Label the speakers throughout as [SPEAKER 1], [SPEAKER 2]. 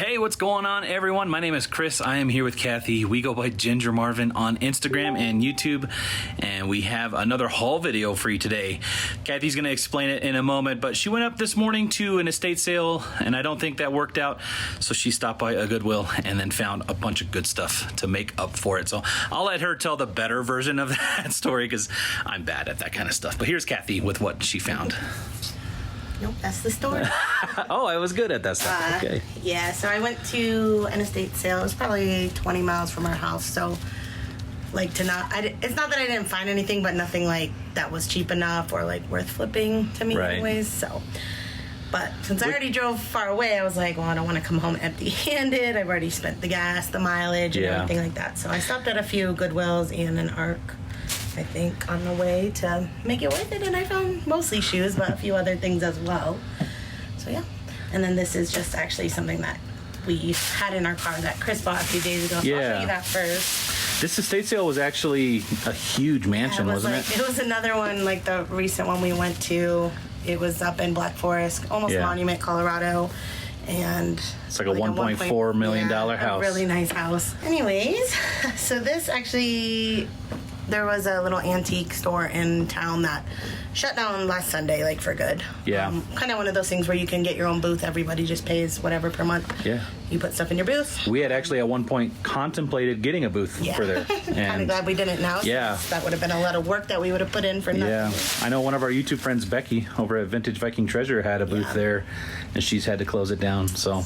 [SPEAKER 1] Hey, what's going on, everyone? My name is Chris. I am here with Kathy. We go by Ginger Marvin on Instagram and YouTube, and we have another haul video for you today. Kathy's going to explain it in a moment, but she went up this morning to an estate sale, and I don't think that worked out, so she stopped by a Goodwill and then found a bunch of good stuff to make up for it. So I'll let her tell the better version of that story because I'm bad at that kind of stuff. But here's Kathy with what she found.
[SPEAKER 2] Nope, that's the story.
[SPEAKER 1] Oh, I was good at that stuff. Okay.
[SPEAKER 2] Yeah, so I went to an estate sale. It was probably 20 miles from our house. So, it's not that I didn't find anything, but nothing like that was cheap enough or like worth flipping to me,
[SPEAKER 1] right.
[SPEAKER 2] Anyways. So, but since I already drove far away, I was like, well, I don't want to come home empty-handed. I've already spent the gas, the mileage, and everything like that. So I stopped at a few Goodwills and an Arc, I think, on the way to make it worth it, and I found mostly shoes, but a few other things as well. So yeah, and then this is just actually something that we had in our car that Chris bought a few days ago. So I'll show you that first.
[SPEAKER 1] This estate sale was actually a huge mansion, wasn't it?
[SPEAKER 2] It was another one like the recent one we went to. It was up in Black Forest, almost Monument, Colorado. And
[SPEAKER 1] it's like a $1.4 million house.
[SPEAKER 2] A really nice house. Anyways, so this actually, there was a little antique store in town that shut down last Sunday, like for good.
[SPEAKER 1] Yeah.
[SPEAKER 2] Kind of one of those things where you can get your own booth. Everybody just pays whatever per month.
[SPEAKER 1] Yeah.
[SPEAKER 2] You put stuff in your booth.
[SPEAKER 1] We had actually at one point contemplated getting a booth for there.
[SPEAKER 2] Kind of glad we didn't now.
[SPEAKER 1] Yeah.
[SPEAKER 2] That would have been a lot of work that we would have put in for nothing.
[SPEAKER 1] Yeah. I know one of our YouTube friends, Becky, over at Vintage Viking Treasure, had a booth there, and she's had to close it down. So.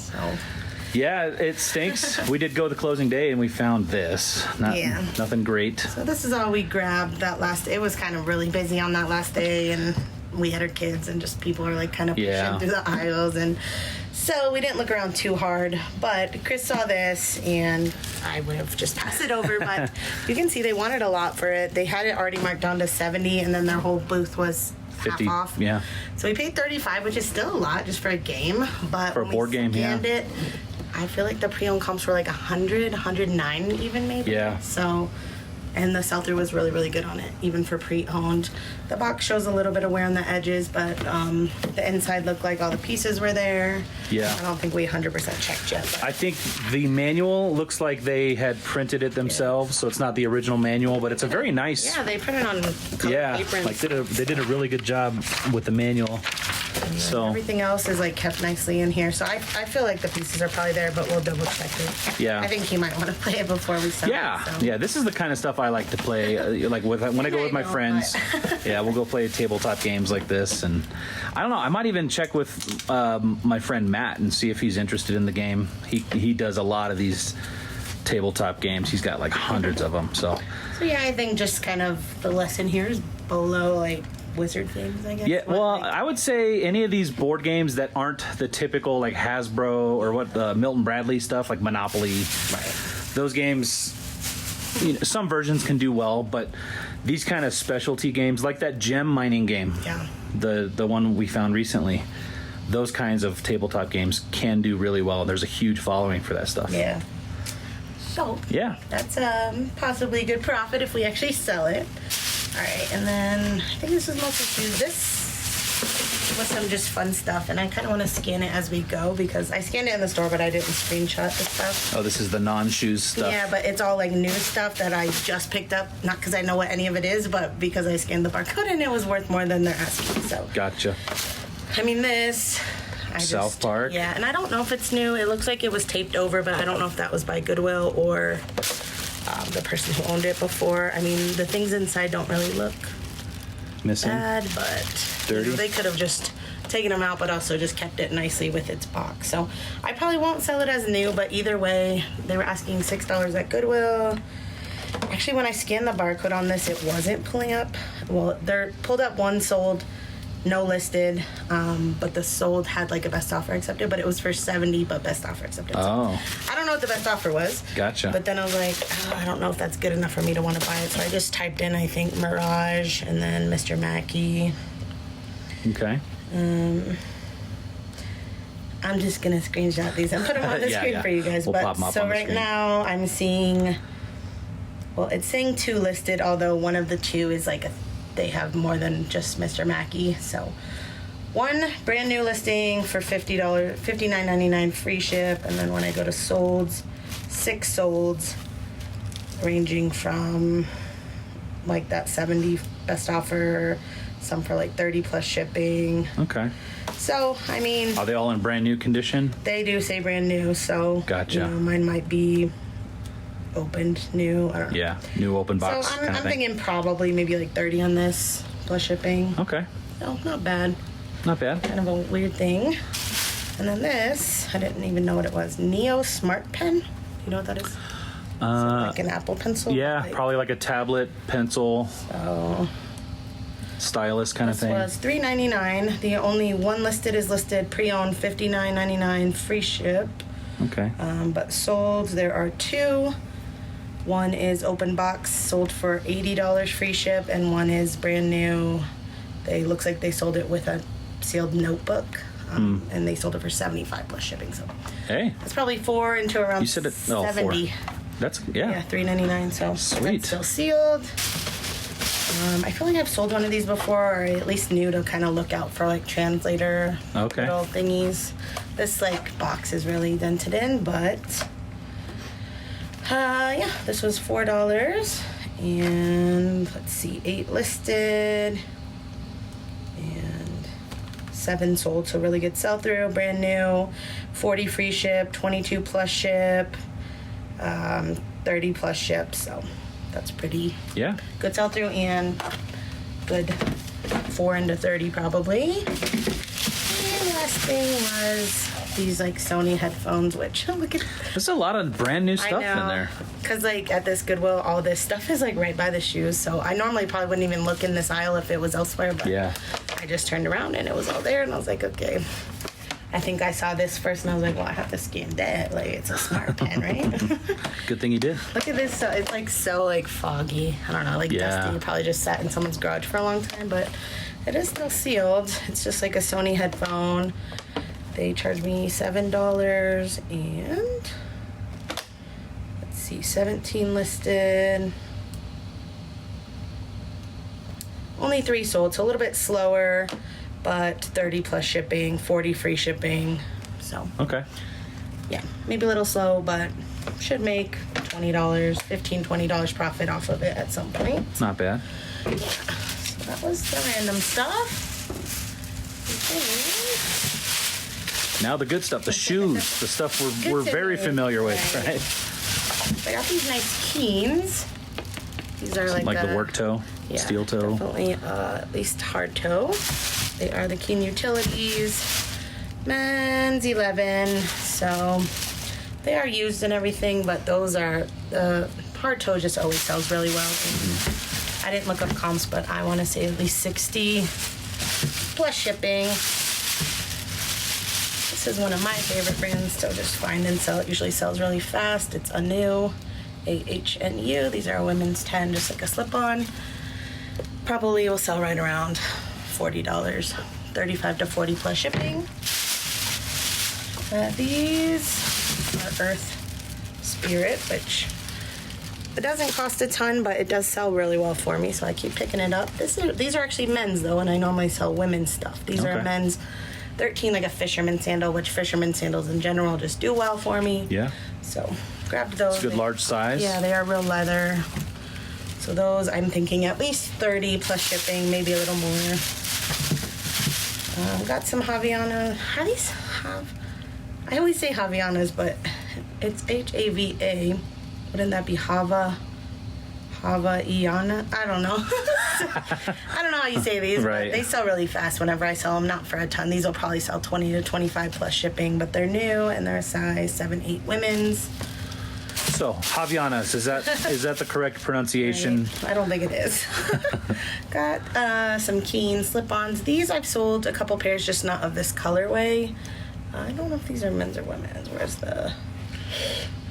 [SPEAKER 1] Yeah, it stinks. We did go the closing day and we found this. Nothing great.
[SPEAKER 2] So this is all we grabbed that last day. It was kind of really busy on that last day, and we had our kids and just people are like kind of pushing through the aisles, and so we didn't look around too hard. But Chris saw this and I would have just passed it over, but you can see they wanted a lot for it. They had it already marked down to 70, and then their whole booth was
[SPEAKER 1] 50
[SPEAKER 2] half off.
[SPEAKER 1] Yeah.
[SPEAKER 2] So we paid 35, which is still a lot just for a game, but
[SPEAKER 1] for a board game,
[SPEAKER 2] it, I feel like the pre-owned comps were like 100, 109 even maybe.
[SPEAKER 1] Yeah.
[SPEAKER 2] So, and the sell-through was really, really good on it, even for pre-owned. The box shows a little bit of wear on the edges, but the inside looked like all the pieces were there.
[SPEAKER 1] Yeah.
[SPEAKER 2] I don't think we 100% checked yet. But.
[SPEAKER 1] I think the manual looks like they had printed it themselves, so it's not the original manual, but it's a very nice.
[SPEAKER 2] Yeah, they printed on color paper.
[SPEAKER 1] Like they did a really good job with the manual. So
[SPEAKER 2] everything else is like kept nicely in here. So I feel like the pieces are probably there, but we'll double check it.
[SPEAKER 1] Yeah.
[SPEAKER 2] I think he might want to play it before we sell it. So.
[SPEAKER 1] Yeah. This is the kind of stuff I like to play. Like when I go with my friends. Yeah, we'll go play tabletop games like this, and I don't know. I might even check with my friend Matt and see if he's interested in the game. He does a lot of these tabletop games. He's got like hundreds of them. So
[SPEAKER 2] yeah, I think just kind of the lesson here is Bolo, like wizard games, I guess.
[SPEAKER 1] Yeah, well, I would say any of these board games that aren't the typical like Hasbro or what Milton Bradley stuff, like Monopoly. Right. Those games, some versions can do well, but these kind of specialty games, like that gem mining game, the one we found recently, those kinds of tabletop games can do really well. There's a huge following for that stuff.
[SPEAKER 2] Yeah. So that's possibly a good profit if we actually sell it. All right, and then I think this is mostly shoes. This was some just fun stuff, and I kind of want to scan it as we go because I scanned it in the store, but I didn't screenshot the stuff.
[SPEAKER 1] Oh, this is the non-shoes stuff?
[SPEAKER 2] Yeah, but it's all like new stuff that I just picked up, not because I know what any of it is, but because I scanned the barcode and it was worth more than they're asking. So
[SPEAKER 1] gotcha.
[SPEAKER 2] I mean, this...
[SPEAKER 1] South Park?
[SPEAKER 2] Yeah, and I don't know if it's new. It looks like it was taped over, but I don't know if that was by Goodwill or... the person who owned it before. I mean, the things inside don't really look
[SPEAKER 1] missing,
[SPEAKER 2] bad, but
[SPEAKER 1] dirty.
[SPEAKER 2] They could have just taken them out, but also just kept it nicely with its box. So I probably won't sell it as new, but either way, they were asking $6 at Goodwill. Actually, when I scanned the barcode on this, it wasn't pulling up. Well, they're pulled up one sold, no listed, but the sold had like a best offer accepted, but it was for 70, but best offer accepted.
[SPEAKER 1] Oh.
[SPEAKER 2] So I don't know what the best offer was.
[SPEAKER 1] Gotcha.
[SPEAKER 2] But then I was like, I don't know if that's good enough for me to want to buy it. So I just typed in, I think, Mirage and then Mr. Mackey.
[SPEAKER 1] Okay.
[SPEAKER 2] I'm just going to screenshot these and put them on the screen for you guys.
[SPEAKER 1] We'll pop them up
[SPEAKER 2] so
[SPEAKER 1] on the
[SPEAKER 2] right
[SPEAKER 1] screen.
[SPEAKER 2] now I'm seeing, well, it's saying 2 listed, although one of the 2 is like they have more than just Mr. Mackey. So one brand new listing for $50, $59.99 free ship, and then when I go to solds, 6 solds, ranging from like that 70 best offer, some for like 30 plus shipping.
[SPEAKER 1] Okay.
[SPEAKER 2] So, I mean,
[SPEAKER 1] Are they all in brand new condition?
[SPEAKER 2] they do say brand new, so
[SPEAKER 1] Gotcha.
[SPEAKER 2] you know, mine might be opened new. I don't know.
[SPEAKER 1] Yeah, new open box
[SPEAKER 2] So
[SPEAKER 1] kind
[SPEAKER 2] I'm
[SPEAKER 1] of thing.
[SPEAKER 2] thinking probably maybe like 30 on this plus shipping.
[SPEAKER 1] Okay,
[SPEAKER 2] No, not bad.
[SPEAKER 1] not bad.
[SPEAKER 2] Kind of a weird thing. And then this, I didn't even know what it was. Neo Smart Pen. You know what that is? Is it like an Apple Pencil?
[SPEAKER 1] Yeah,
[SPEAKER 2] Like,
[SPEAKER 1] probably like a tablet, pencil,
[SPEAKER 2] So
[SPEAKER 1] stylus kind of
[SPEAKER 2] this
[SPEAKER 1] thing.
[SPEAKER 2] was $3.99. The only one listed is listed pre-owned, $59.99 free ship.
[SPEAKER 1] Okay.
[SPEAKER 2] But sold, there are 2. One is open box, sold for $80 free ship, and one is brand new. They looks like they sold it with a sealed notebook, and they sold it for $75 plus shipping. So
[SPEAKER 1] Hey,
[SPEAKER 2] it's probably 4 into around
[SPEAKER 1] you said it. Oh,
[SPEAKER 2] 70.
[SPEAKER 1] 4. That's
[SPEAKER 2] Yeah, $3.99. So
[SPEAKER 1] Sweet.
[SPEAKER 2] it's still sealed. I feel like I've sold one of these before, or I at least knew to kind of look out for like translator
[SPEAKER 1] Okay.
[SPEAKER 2] little thingies. This like box is really dented in, but yeah, this was $4, and let's see, 8 listed and 7 sold, so really good sell through. Brand new, 40 free ship, 22 plus ship, 30 plus ship, so that's pretty
[SPEAKER 1] Yeah.
[SPEAKER 2] good sell through, and good 4 into 30 probably. And last thing was these like Sony headphones, which look at,
[SPEAKER 1] There's a lot of brand new stuff in there.
[SPEAKER 2] because like at this Goodwill, all this stuff is like right by the shoes, so I normally probably wouldn't even look in this aisle if it was elsewhere, but
[SPEAKER 1] Yeah.
[SPEAKER 2] I just turned around and it was all there, and I was like, okay. I think I saw this first and I was like, well, I have to scan that. Like, it's a smart pen, right?
[SPEAKER 1] Good thing you did.
[SPEAKER 2] Look at this. So it's like so like foggy. I don't know, like
[SPEAKER 1] Yeah.
[SPEAKER 2] dusty. It probably just sat in someone's garage for a long time, but it is still sealed. It's just like a Sony headphone. They charged me $7, and let's see, 17 listed. Only 3 sold, so a little bit slower, but 30 plus shipping, 40 free shipping. So
[SPEAKER 1] Okay.
[SPEAKER 2] yeah, maybe a little slow, but should make $20, $15, $20 profit off of it at some point.
[SPEAKER 1] It's not bad.
[SPEAKER 2] So that was the random stuff.
[SPEAKER 1] Now the good stuff, the shoes, the stuff we're
[SPEAKER 2] Good to
[SPEAKER 1] very
[SPEAKER 2] me.
[SPEAKER 1] familiar with,
[SPEAKER 2] Right.
[SPEAKER 1] right?
[SPEAKER 2] So I got these nice Keens. These are
[SPEAKER 1] Like the work toe,
[SPEAKER 2] yeah,
[SPEAKER 1] steel toe.
[SPEAKER 2] definitely at least hard toe. They are the Keen Utilities. Men's 11. So they are used and everything, but those are the hard toe just always sells really well. I didn't look up comps, but I want to say at least 60 plus shipping. This is one of my favorite brands, so just find and sell. It usually sells really fast. It's a new AHNU. These are a women's 10, just like a slip-on. Probably will sell right around $40, 35 to 40 plus shipping. These are Earth Spirit, which it doesn't cost a ton, but it does sell really well for me, so I keep picking it up. These are actually men's though, and I normally sell women's stuff. These are
[SPEAKER 1] Okay.
[SPEAKER 2] men's 13, like a fisherman sandal, which fisherman sandals in general just do well for me.
[SPEAKER 1] Yeah.
[SPEAKER 2] So grabbed those.
[SPEAKER 1] It's a good large size.
[SPEAKER 2] Yeah, they are real leather. So those, I'm thinking at least 30 plus shipping, maybe a little more. Got some Haviana. How do these have? I always say Havianas, but it's Hava. Wouldn't that be Hava? Havaiana? I don't know. I don't know how you say these,
[SPEAKER 1] Right.
[SPEAKER 2] but they sell really fast whenever I sell them. Not for a ton. These will probably sell 20 to 25 plus shipping, but they're new and they're a size 7-8 women's.
[SPEAKER 1] So Javianas, is that the correct pronunciation?
[SPEAKER 2] Right. I don't think it is. Got some Keen slip-ons. These I've sold a couple pairs, just not of this colorway. I don't know if these are men's or women's. Where's the...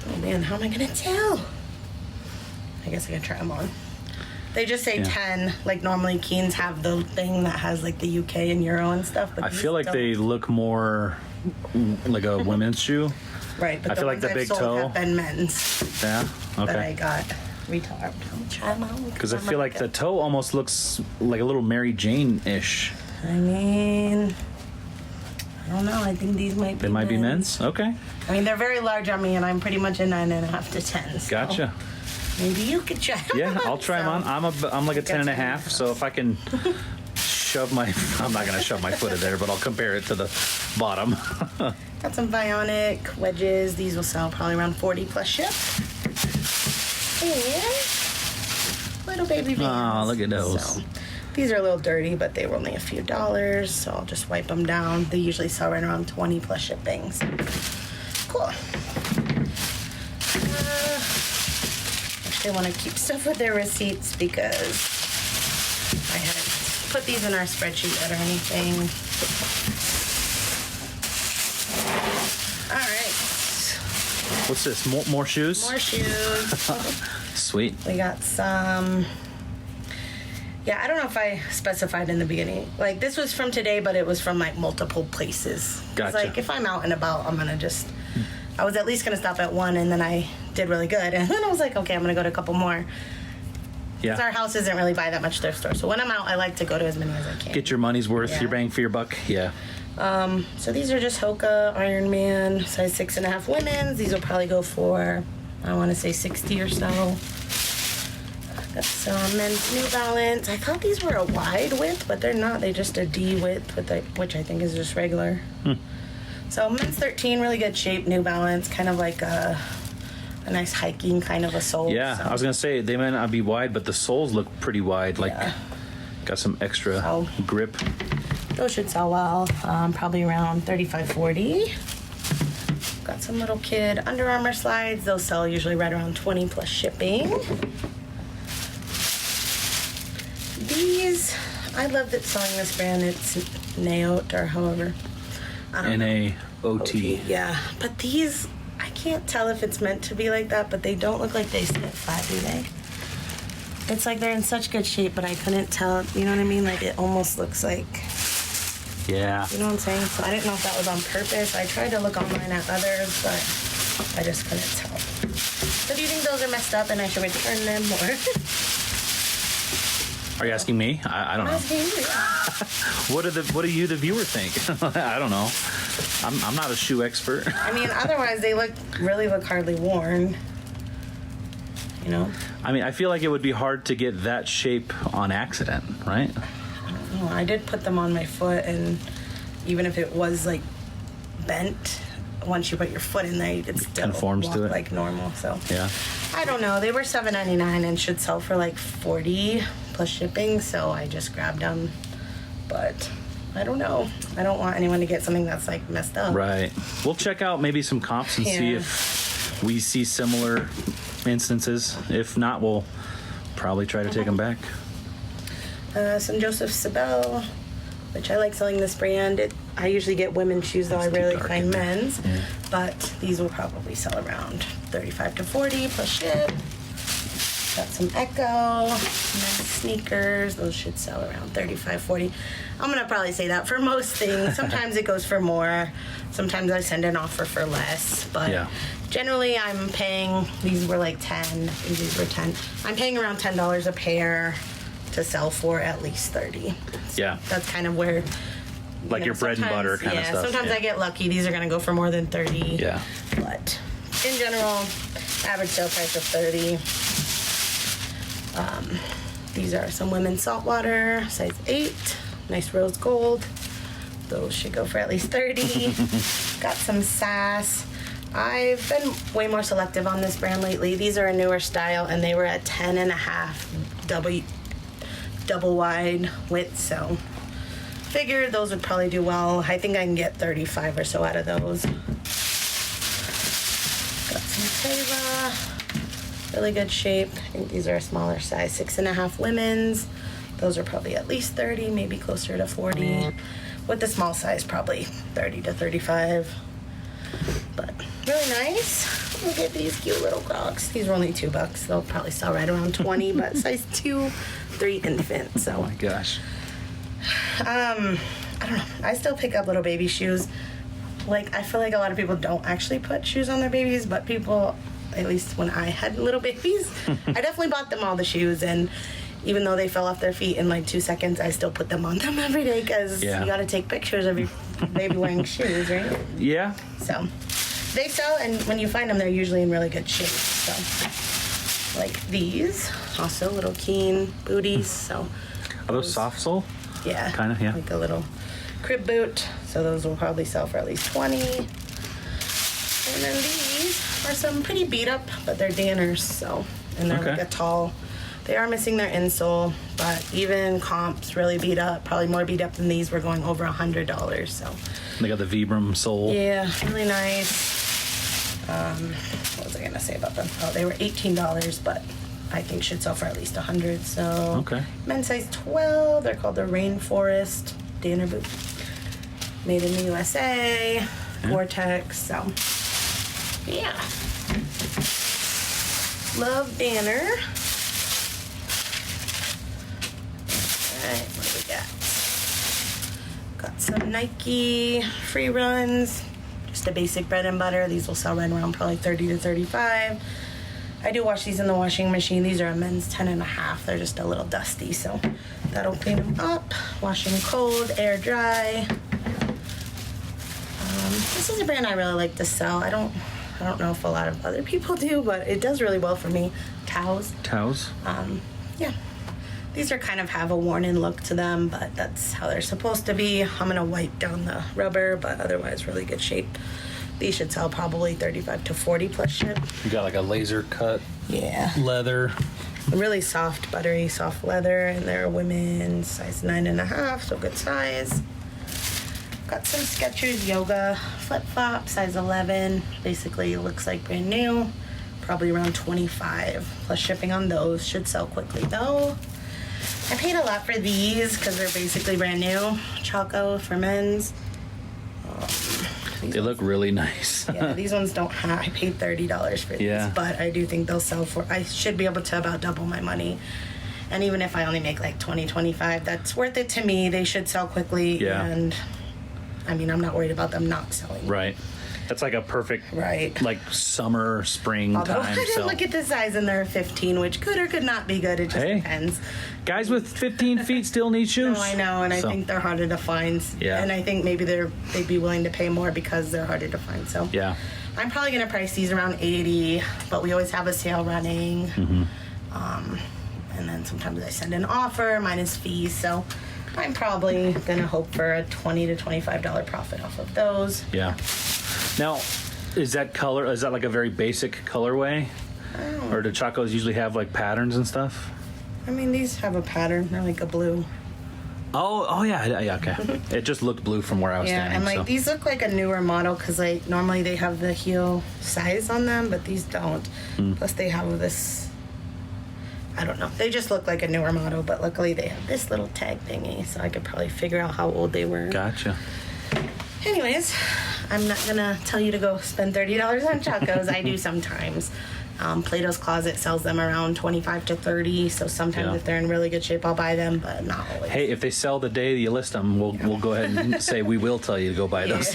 [SPEAKER 2] Oh man, how am I gonna tell? I guess I can try them on. They just say 10. Like normally Keens have the thing that has like the UK and Euro and stuff. But
[SPEAKER 1] I
[SPEAKER 2] these
[SPEAKER 1] feel like
[SPEAKER 2] don't.
[SPEAKER 1] they look more like a women's shoe.
[SPEAKER 2] Right, but
[SPEAKER 1] I
[SPEAKER 2] the
[SPEAKER 1] feel like
[SPEAKER 2] ones
[SPEAKER 1] the
[SPEAKER 2] I've
[SPEAKER 1] big
[SPEAKER 2] sold
[SPEAKER 1] toe.
[SPEAKER 2] have been men's
[SPEAKER 1] Yeah.
[SPEAKER 2] that I
[SPEAKER 1] Okay.
[SPEAKER 2] got retarded. I'll try them on.
[SPEAKER 1] Because I feel like the toe almost looks like a little Mary Jane-ish.
[SPEAKER 2] I mean, I don't know. I think these might be
[SPEAKER 1] They might be men's? Okay.
[SPEAKER 2] I mean, they're very large on me, and I'm pretty much a 9.5 to 10. So
[SPEAKER 1] Gotcha.
[SPEAKER 2] maybe you could try them.
[SPEAKER 1] Yeah, I'll try them on. I'm like a 10.5, so if I can I'm not going to shove my foot in there, but I'll compare it to the bottom.
[SPEAKER 2] Got some Bionic wedges. These will sell probably around 40 plus ship. And little baby Vans.
[SPEAKER 1] Oh, look at those.
[SPEAKER 2] So, these are a little dirty, but they were only a few dollars, so I'll just wipe them down. They usually sell right around 20 plus shippings. Cool. Actually, I want to keep stuff with their receipts because I haven't put these in our spreadsheet yet or anything. All right.
[SPEAKER 1] What's this? More shoes?
[SPEAKER 2] More shoes.
[SPEAKER 1] Sweet.
[SPEAKER 2] We got some. Yeah, I don't know if I specified in the beginning. Like, this was from today, but it was from, like, multiple places.
[SPEAKER 1] Gotcha.
[SPEAKER 2] Like, if I'm out and about, I'm going to just... I was at least going to stop at one, and then I did really good. And then I was like, okay, I'm going to go to a couple more.
[SPEAKER 1] Yeah.
[SPEAKER 2] Because our house isn't really by that much thrift store. So when I'm out, I like to go to as many as I can.
[SPEAKER 1] Get your money's worth,
[SPEAKER 2] Yeah.
[SPEAKER 1] your bang for your buck. Yeah.
[SPEAKER 2] So these are just Hoka Iron Man, size 6.5 women's. These will probably go for, I want to say 60 or so. Got some men's New Balance. I thought these were a wide width, but they're not. They're just a D width, which I think is just regular. So men's 13, really good shape, New Balance, kind of like a nice hiking kind of a sole.
[SPEAKER 1] Yeah,
[SPEAKER 2] so.
[SPEAKER 1] I was going to say, they might not be wide, but the soles look pretty wide. Like, got some extra grip.
[SPEAKER 2] Those should sell well, probably around 35, 40. Got some little kid Under Armour slides. Those sell usually right around 20 plus shipping. These, I love that selling this brand. It's Naot or however. I don't know.
[SPEAKER 1] N-A-O-T.
[SPEAKER 2] Yeah, but these, I can't tell if it's meant to be like that, but they don't look like they sit flat, do they? It's like they're in such good shape, but I couldn't tell. You know what I mean? Like, it almost looks like...
[SPEAKER 1] Yeah.
[SPEAKER 2] You know what I'm saying? So I didn't know if that was on purpose. I tried to look online at others, but I just couldn't tell. So do you think those are messed up and I should return them, or?
[SPEAKER 1] Are you asking me? I don't know. What do you, the viewer, think? I don't know. I'm not a shoe expert.
[SPEAKER 2] I mean, otherwise they really look hardly worn. You know?
[SPEAKER 1] I mean, I feel like it would be hard to get that shape on accident, right?
[SPEAKER 2] Oh, I did put them on my foot, and even if it was like bent, once you put your foot in there, you could still
[SPEAKER 1] conforms
[SPEAKER 2] walk
[SPEAKER 1] to it
[SPEAKER 2] like normal. So
[SPEAKER 1] yeah,
[SPEAKER 2] I don't know. They were $7.99 and should sell for like 40 plus shipping. So I just grabbed them, but I don't know. I don't want anyone to get something that's like messed up.
[SPEAKER 1] right. We'll check out maybe some comps and see if we see similar instances. If not, we'll probably try to take them back.
[SPEAKER 2] Some Joseph Sabel, which I like selling this brand. I usually get women's shoes, though I rarely find men's. Yeah. But these will probably sell around 35 to 40 plus ship. Got some Echo, men's sneakers. Those should sell around 35, 40. I'm going to probably say that for most things. Sometimes it goes for more. Sometimes I send an offer for less. But generally I'm paying, these were like 10. I think these were 10. I'm paying around $10 a pair to sell for at least 30. So
[SPEAKER 1] yeah.
[SPEAKER 2] That's kind of where...
[SPEAKER 1] Like your bread and butter kind of stuff.
[SPEAKER 2] Sometimes I get lucky. These are going to go for more than 30.
[SPEAKER 1] Yeah.
[SPEAKER 2] But in general, average sale price of 30. These are some women's saltwater, size 8. Nice rose gold. Those should go for at least 30. Got some SAS. I've been way more selective on this brand lately. These are a newer style, and they were at 10.5 double wide width, so figured those would probably do well. I think I can get 35 or so out of those. Got some Teva, really good shape. I think these are a smaller size, 6.5 women's. Those are probably at least 30, maybe closer to 40. With the small size, probably 30 to 35. But really nice. Look at these cute little Crocs. These were only $2. They'll probably sell right around 20, but size 2, 3 infant. So.
[SPEAKER 1] Oh my gosh.
[SPEAKER 2] I don't know. I still pick up little baby shoes. Like, I feel like a lot of people don't actually put shoes on their babies, but people, at least when I had little babies, I definitely bought them all the shoes, and even though they fell off their feet in like 2 seconds, I still put them on them every day because you got to take pictures of your They be wearing shoes, right?
[SPEAKER 1] Yeah.
[SPEAKER 2] So they sell, and when you find them, they're usually in really good shape. So like these, also little Keen booties. So
[SPEAKER 1] Are those soft sole?
[SPEAKER 2] yeah,
[SPEAKER 1] Kind of, yeah.
[SPEAKER 2] like a little crib boot. So those will probably sell for at least 20. And then these are some pretty beat up, but they're Danners. So and they're like a tall. They are missing their insole, but even comps really beat up, probably more beat up than these. We're going over $100, so.
[SPEAKER 1] They got the Vibram sole.
[SPEAKER 2] Yeah, really nice. What was I gonna say about them? Oh, they were $18, but I think should sell for at least 100. So.
[SPEAKER 1] Okay.
[SPEAKER 2] Men's size 12. They're called the Rainforest Danner boot. Made in the USA. Vortex. So. Yeah. Love Danner. Alright, what do we got? Got some Nike free runs. Just a basic bread and butter. These will sell right around probably 30 to 35. I do wash these in the washing machine. These are a men's 10.5. They're just a little dusty, so that'll clean them up. Wash them cold, air dry. This is a brand I really like to sell. I don't know if a lot of other people do, but it does really well for me. Towels. Yeah. These are kind of have a worn-in look to them, but that's how they're supposed to be. I'm gonna wipe down the rubber, but otherwise really good shape. These should sell probably 35 to 40 plus ship.
[SPEAKER 1] You got like a laser cut.
[SPEAKER 2] Yeah.
[SPEAKER 1] Leather.
[SPEAKER 2] Really soft, buttery, soft leather, and they're women's size 9.5, so good size. Got some Skechers Yoga flip-flop, size 11. Basically, it looks like brand new. Probably around 25 plus shipping on those. Should sell quickly though. I paid a lot for these because they're basically brand new. Choco for men's.
[SPEAKER 1] They look really nice.
[SPEAKER 2] Yeah, these ones don't have. I paid $30 for these, but I do think they'll sell for. I should be able to about double my money. And even if I only make like 20, 25, that's worth it to me. They should sell quickly.
[SPEAKER 1] Yeah.
[SPEAKER 2] And I mean, I'm not worried about them not selling.
[SPEAKER 1] Right. That's like a perfect, like summer, spring
[SPEAKER 2] Although
[SPEAKER 1] time.
[SPEAKER 2] I didn't look at the size and they're 15, which could or could not be good. It just depends.
[SPEAKER 1] Guys with 15 feet still need shoes.
[SPEAKER 2] No, I know, and I think they're harder to find.
[SPEAKER 1] Yeah.
[SPEAKER 2] And I think maybe they'd be willing to pay more because they're harder to find. So
[SPEAKER 1] yeah.
[SPEAKER 2] I'm probably gonna price these around 80, but we always have a sale running. And then sometimes I send an offer minus fees. So I'm probably gonna hope for a $20 to $25 profit off of those.
[SPEAKER 1] Yeah. Now, is that like a very basic colorway? Or do Chacos usually have like patterns and stuff?
[SPEAKER 2] I mean, these have a pattern. They're like a blue.
[SPEAKER 1] Oh yeah, okay. It just looked blue from where I was standing.
[SPEAKER 2] And like these look like a newer model because like normally they have the heel size on them, but these don't. Plus they have this, I don't know. They just look like a newer model, but luckily they have this little tag thingy, so I could probably figure out how old they were.
[SPEAKER 1] Gotcha.
[SPEAKER 2] Anyways, I'm not gonna tell you to go spend $30 on Chacos. I do sometimes. Plato's Closet sells them around 25 to 30. So sometimes if they're in really good shape, I'll buy them, but not always.
[SPEAKER 1] Hey, if they sell the day you list them, we'll go ahead and say we will tell you to go buy those.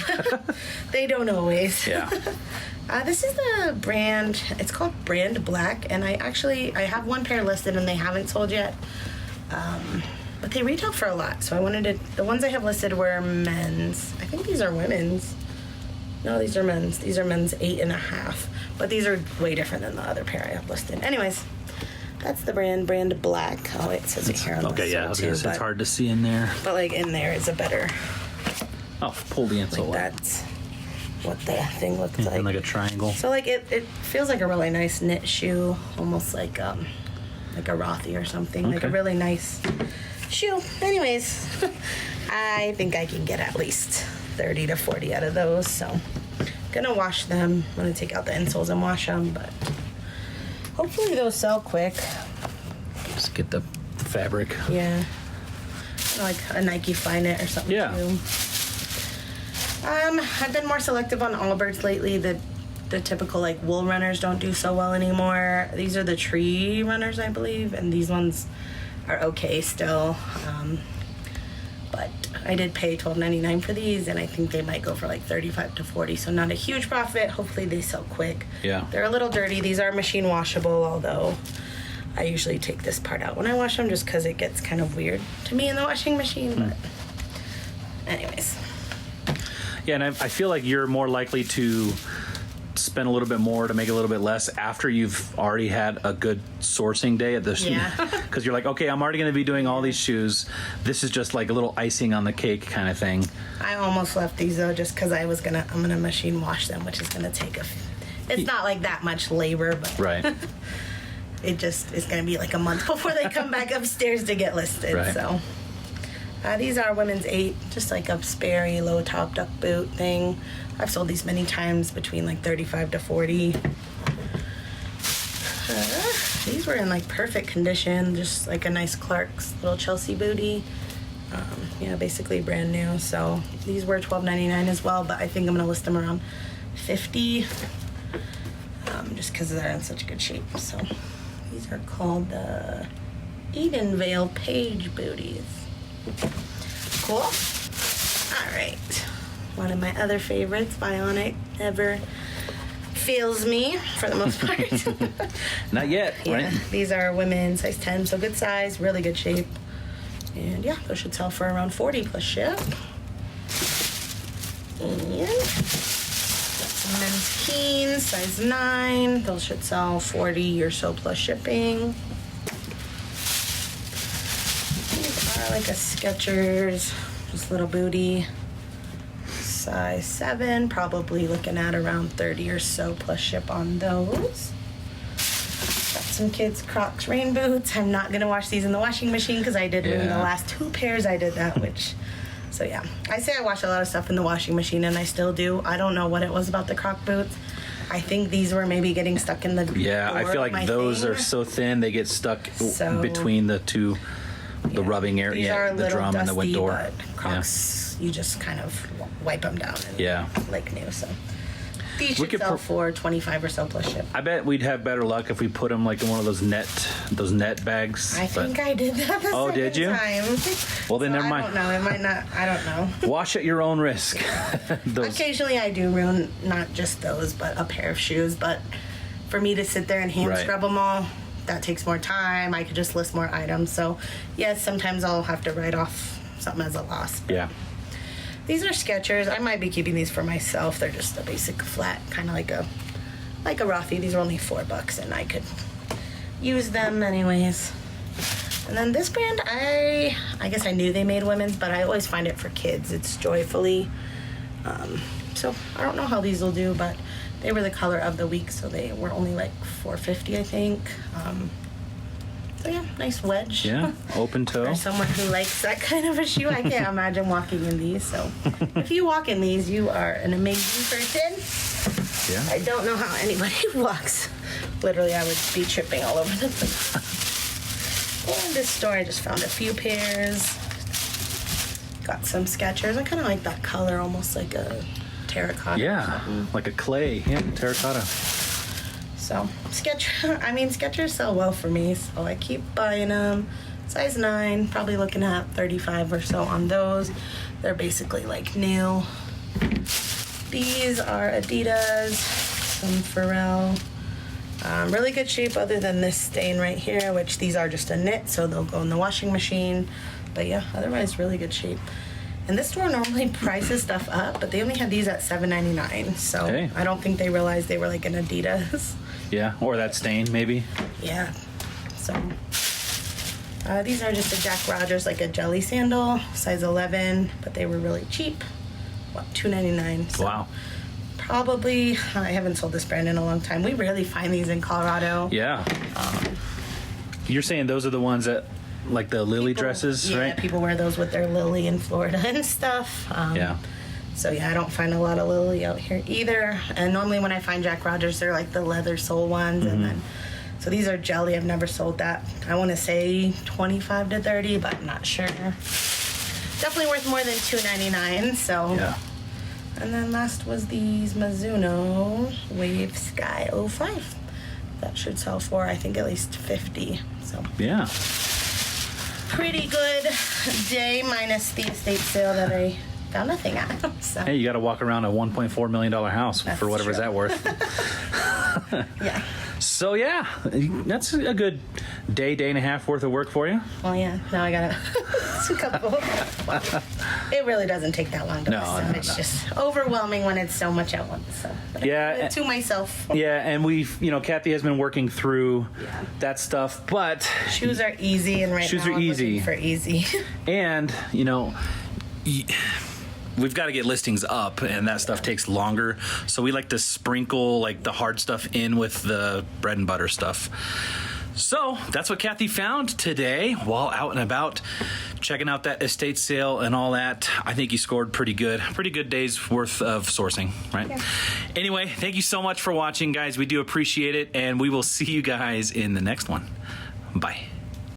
[SPEAKER 2] They don't always.
[SPEAKER 1] Yeah.
[SPEAKER 2] This is the brand. It's called Brand Black, and I have one pair listed and they haven't sold yet. But they retail for a lot, so I wanted to. The ones I have listed were men's. I think these are women's. No, these are men's. These are men's 8.5. But these are way different than the other pair I have listed. Anyways, that's the Brand Black. Oh, it says it here on
[SPEAKER 1] okay, yeah,
[SPEAKER 2] too,
[SPEAKER 1] it's hard to see in there.
[SPEAKER 2] But like in there is a better.
[SPEAKER 1] Oh, pull the insole.
[SPEAKER 2] Like that's what the thing looks like.
[SPEAKER 1] Like a triangle.
[SPEAKER 2] So like it feels like a really nice knit shoe, almost like a Rothy or something. Okay. Like a really nice shoe. Anyways, I think I can get at least 30 to 40 out of those, so gonna wash them. I'm gonna take out the insoles and wash them, but hopefully those sell quick.
[SPEAKER 1] Just get the fabric.
[SPEAKER 2] Yeah, like a Nike Flyknit or something too. I've been more selective on Allbirds lately. The typical like wool runners don't do so well anymore. These are the tree runners, I believe, and these ones are okay still. But I did pay $12.99 for these, and I think they might go for like 35 to 40, so not a huge profit. Hopefully they sell quick.
[SPEAKER 1] Yeah.
[SPEAKER 2] They're a little dirty. These are machine washable, although I usually take this part out when I wash them just because it gets kind of weird to me in the washing machine. But anyways,
[SPEAKER 1] Yeah, and I feel like you're more likely to spend a little bit more to make a little bit less after you've already had a good sourcing day at the because you're like, okay, I'm already going to be doing all these shoes. This is just like a little icing on the cake kind of thing.
[SPEAKER 2] I almost left these though just because I'm gonna machine wash them, which is gonna take it's not like that much labor, but
[SPEAKER 1] right.
[SPEAKER 2] It just is gonna be like a month before they come back upstairs to get listed.
[SPEAKER 1] Right.
[SPEAKER 2] So these are women's 8, just like a Sperry low top duck boot thing. I've sold these many times between like 35 to 40. These were in like perfect condition, just like a nice Clark's little Chelsea booty. Yeah, basically brand new. So these were $12.99 as well, but I think I'm gonna list them around $50, just because they're in such good shape. So these are called the Edenvale Page booties. Cool. All right. One of my other favorites, Bionic, never fails me for the most part.
[SPEAKER 1] Not yet,
[SPEAKER 2] Yeah,
[SPEAKER 1] right?
[SPEAKER 2] these are women, size 10, so good size, really good shape. And yeah, those should sell for around $40 plus ship. And got some men's Keens, size 9. Those should sell $40 or so plus shipping. These are like a Skechers, just little booty. Size 7, probably looking at around $30 or so plus ship on those. Got some kids' Crocs rain boots. I'm not gonna wash these in the washing machine because I did ruin the last 2 pairs. I did that, so yeah. I say I wash a lot of stuff in the washing machine, and I still do. I don't know what it was about the Croc boots. I think these were maybe getting stuck in the
[SPEAKER 1] Yeah, I feel like those are so thin they get stuck between the two, the rubbing area, the drum
[SPEAKER 2] dusty,
[SPEAKER 1] and the wet door.
[SPEAKER 2] But Crocs, you just kind of wipe them down and like new. So these should sell for $25 or so plus ship.
[SPEAKER 1] I bet we'd have better luck if we put them like in one of those net bags.
[SPEAKER 2] I think I did that the second
[SPEAKER 1] did you?
[SPEAKER 2] time.
[SPEAKER 1] Well, then never mind.
[SPEAKER 2] I don't know. It might not. I don't know.
[SPEAKER 1] Wash at your own risk.
[SPEAKER 2] Occasionally I do ruin not just those, but a pair of shoes. But for me to sit there and hand scrub them all, that takes more time. I could just list more items. So yes, sometimes I'll have to write off something as a loss.
[SPEAKER 1] Yeah.
[SPEAKER 2] These are Skechers. I might be keeping these for myself. They're just a basic flat, kind of like a Rothy. These are only $4, and I could use them anyways. And then this brand, I guess I knew they made women's, but I always find it for kids. It's Joyfully. So I don't know how these will do, but they were the color of the week, so they were only like $4.50, I think. So yeah, nice wedge.
[SPEAKER 1] Yeah, open toe.
[SPEAKER 2] For someone who likes that kind of a shoe, I can't imagine walking in these. So if you walk in these, you are an amazing person.
[SPEAKER 1] Yeah.
[SPEAKER 2] I don't know how anybody walks. Literally, I would be tripping all over the place. In this store, I just found a few pairs. Got some Skechers. I kind of like that color, almost like a terracotta.
[SPEAKER 1] Yeah, like a clay. Yeah, terracotta.
[SPEAKER 2] So Skechers sell well for me, so I keep buying them. Size 9, probably looking at $35 or so on those. They're basically like new. These are Adidas, some Pharrell. Really good shape other than this stain right here, which these are just a knit, so they'll go in the washing machine. But yeah, otherwise really good shape. And this store normally prices stuff up, but they only had these at $7.99, so I don't think they realized they were like an Adidas.
[SPEAKER 1] Yeah, or that stain maybe.
[SPEAKER 2] Yeah. So these are just a Jack Rogers, like a jelly sandal, size 11, but they were really cheap. What, $2.99? So
[SPEAKER 1] wow.
[SPEAKER 2] Probably, I haven't sold this brand in a long time. We rarely find these in Colorado.
[SPEAKER 1] Yeah. You're saying those are the ones that, like the lily dresses, right?
[SPEAKER 2] Yeah, people wear those with their lily in Florida and stuff.
[SPEAKER 1] Yeah.
[SPEAKER 2] So yeah, I don't find a lot of lily out here either. And normally when I find Jack Rogers, they're like the leather sole ones. And then, so these are jelly. I've never sold that. I want to say 25 to 30, but I'm not sure. Definitely worth more than $2.99. So.
[SPEAKER 1] Yeah.
[SPEAKER 2] And then last was these Mizuno Wave Sky 05. That should sell for, I think, at least $50. So.
[SPEAKER 1] Yeah.
[SPEAKER 2] Pretty good day minus the estate sale that I found nothing at. So.
[SPEAKER 1] Hey, you got to walk around a $1.4 million house for whatever's that worth.
[SPEAKER 2] Yeah.
[SPEAKER 1] So yeah, that's a good day and a half worth of work for you.
[SPEAKER 2] Well, yeah. Now I got a couple. It really doesn't take that long to list them. It's just overwhelming when it's so much at once. So, but
[SPEAKER 1] Yeah,
[SPEAKER 2] I do it to myself.
[SPEAKER 1] Yeah, and we've, Kathy has been working through that stuff, but
[SPEAKER 2] Shoes are easy, and
[SPEAKER 1] shoes
[SPEAKER 2] now
[SPEAKER 1] are
[SPEAKER 2] I'm
[SPEAKER 1] easy.
[SPEAKER 2] looking for easy.
[SPEAKER 1] And, we've got to get listings up, and that stuff takes longer. So we like to sprinkle like the hard stuff in with the bread and butter stuff. So that's what Kathy found today while out and about, checking out that estate sale and all that. I think you scored pretty good day's worth of sourcing, right? Yeah. Anyway, thank you so much for watching, guys. We do appreciate it, and we will see you guys in the next one. Bye.